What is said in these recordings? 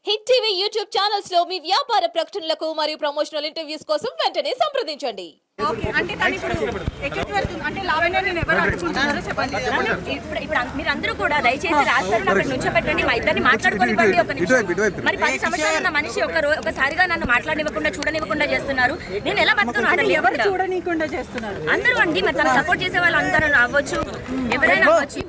Hit TV YouTube channels లో మీ వ్యాపార ప్రకటనలకు మరియు ప్రమోషనల్ ఇంటర్వ్యూస్ కోసం వెంటనే సంప్రదించండి. ఓకే అంటే తను ఇప్పుడు ఎక్కడికి వెళ్తుంది అంటే లావణ్యని ఎవరు అడ్డుకుంటున్నారో చెప్పండి. ఇప్పుడు మీరందరూ కూడా దయచేసి రాస్తారు అక్కడ నుంచోబెట్టండి, మా ఇద్దరిని మాట్లాడుకోనివ్వండి. ఒక నిమిషం. మరి 10 సంవత్సరాలు ఉన్న మనిషి ఒకసారిగా నన్ను మాట్లాడనివ్వకుండా చూడనివ్వకుండా చేస్తున్నారు. నేను ఎలా బతుకున్నాను? ఎవరు చూడనీయకుండా చేస్తున్నారు? అందరూ అండి, మరి తను సపోర్ట్ చేసే వాళ్ళు అందరూ అవ్వచ్చు, ఎవరైనా అవ్వచ్చు.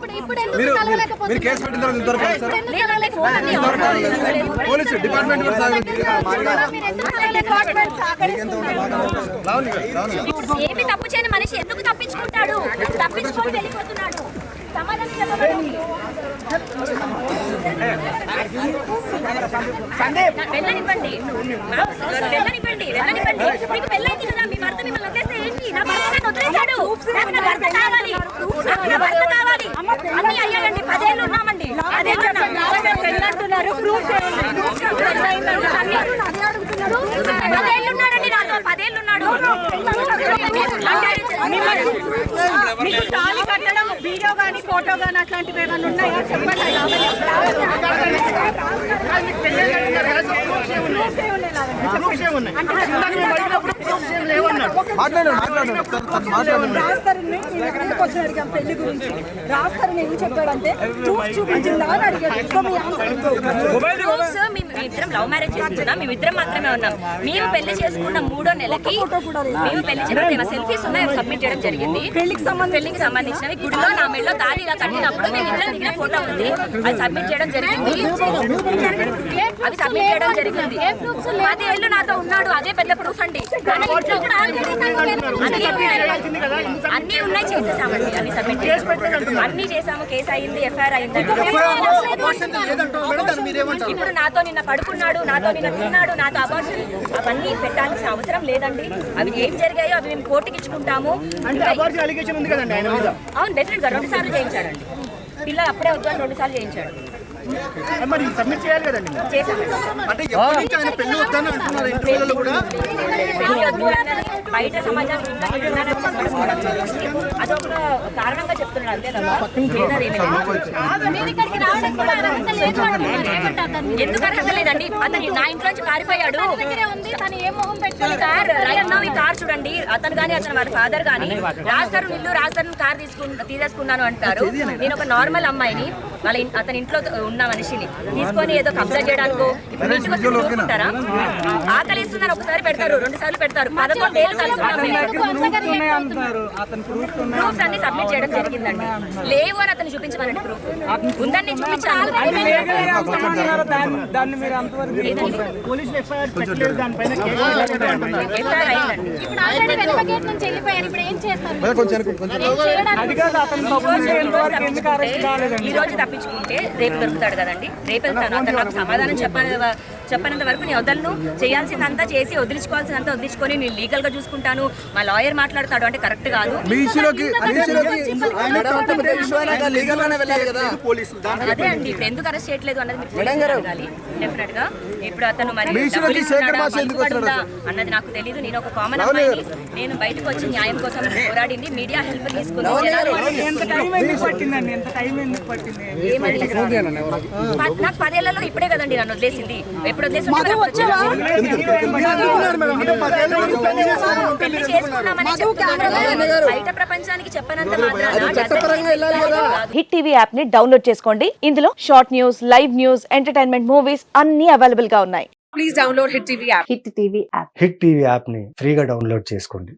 ఇప్పుడు ఏమి తప్పు చేయని మనిషి ఎందుకు తప్పించుకుంటాడు? తప్పించుకొని వెళ్ళిపోతున్నాడు. సమాధానం చెప్పండి. వెళ్ళనివ్వండి, మీకు పెళ్ళైంది కదా, మీ భర్త మిమ్మల్ని వదిలేస్తే ఏంటి? నా భర్త నన్ను వదిలేశాడు, నాకు నా భర్త కావాలి, అన్ని అయ్యాయండి. 10 ఏళ్ళు ఉన్నామండి. 10 ఏళ్ళు ఉన్నాడండి నాతో, 10 ఏళ్ళు ఉన్నాడు. మీకు తాళి కట్టడం వీడియో గానీ ఫోటో గానీ అట్లాంటివి ఏమైనా ఉన్నాయా చెప్పండి. పెళ్లి గురించి రాస్తారని ఏం చెప్పాడంటే ప్రూఫ్ చూపించిందా అని అడిగాడు. మేమిద్దరం లవ్ మ్యారేజ్ చేసుకున్నాం, మేమిద్దరం మాత్రమే ఉన్నాం. మేము పెళ్లి చేసుకున్న 3వ నెలకి మేము పెళ్లి చేసుకున్న సెల్ఫీస్ ఉన్నాయి, సబ్మిట్ చేయడం జరిగింది. పెళ్లికి సంబంధించినవి గుడిలో నా మెడలో తాళి ఇలా కట్టినప్పుడు మేము ఇద్దరం దిగిన ఫోటో ఉంది, అది సబ్మిట్ చేయడం జరిగింది. అది సబ్మిట్ చేయడం జరిగింది. 10 ఏళ్ళు నాతో ఉన్నాడు, అదే పెద్ద ప్రూఫ్ అండి. అన్ని ఉన్నాయి, చేసేసామండి, అన్ని సబ్మిట్ చేసాము, అన్ని చేసాము. కేసు అయింది, ఎఫ్ఐఆర్ అయింది. ఇప్పుడు నాతో నిన్న పడుకున్నాడు, నాతో నిన్న తిన్నాడు, నాతో అబార్షన్ అవన్నీ పెట్టాల్సిన అవసరం లేదండి. అవి ఏం జరిగాయో అవి మేము కోర్టుకి ఇచ్చుకుంటాము. అవును, డెఫినెట్ గా 2 సార్లు చేయించాడండి. పిల్లలు అప్పుడే వద్దు అని 2 సార్లు చేయించాడు. బయట సమాజం అదొక కారణంగా చెప్తున్నాడు, అంతే తప్ప ఎందుకు అర్హత లేదండి. అతను నా ఇంట్లో నుంచి పారిపోయాడు. ఈ కార్ చూడండి, అతను కానీ అతను వాళ్ళ ఫాదర్ కానీ రాస్తారు నిల్లు రాస్తారు కార్ తీసేసుకున్నాను అంటారు. నేను ఒక నార్మల్ అమ్మాయిని అతని ఇంట్లో ఉన్న మనిషిని తీసుకొని ఏదో కబ్జా చేయడానికో ఇప్పుడు ఇంటికి వచ్చి చూసుకుంటారా? ఆకలిస్తున్నారు, ఒకసారి పెడతారు, 2 సార్లు పెడతారు. 11 ఏళ్ళు కలిసి ప్రూఫ్స్ అన్ని సబ్మిట్ చేయడం జరిగిందండి. లేవు అని అతను చూపించమనండి, ప్రూఫ్ ఉందని చూపించాను. ఈ రోజు తప్పించుకుంటే రేపు దొరుకుతాడు కదండి, రేపు వెళ్తాను. అతను నాకు సమాధానం చెప్పనంత వరకు నేను వదలను. చేయాల్సిందంతా చేసి వదిలించుకోవాల్సిందంతా వదిలించుకొని నేను లీగల్ గా చూసుకుంటాను. మా లాయర్ మాట్లాడతాడు అంటే కరెక్ట్ కాదు. అదే అండి, ఇప్పుడు ఎందుకు అరెస్ట్ చేయట్లేదు అన్నది డెఫినెట్ గా. ఇప్పుడు అతను మరి అన్నది నాకు తెలీదు. నేను ఒక కామన్ అమ్మాయిని, నేను బయటకు వచ్చి న్యాయం కోసం పోరాడింది, మీడియా హెల్ప్ తీసుకుంది. నాకు 10 ఏళ్లలో ఇప్పుడే కదండి నన్ను వదిలేసింది. ఎప్పుడు వదిలేసి పెళ్లి చేసుకున్నామని బయట ప్రపంచానికి చెప్పనంత మాత్రాన. హిట్ టీవీ యాప్ ని డౌన్లోడ్ చేసుకోండి. ఇందులో short news, live news, entertainment movies అన్ని అవైలబుల్ గా ఉన్నాయి. Please download hit TV app. Hit TV app. Hit TV app ని ఫ్రీగా డౌన్లోడ్ చేసుకోండి.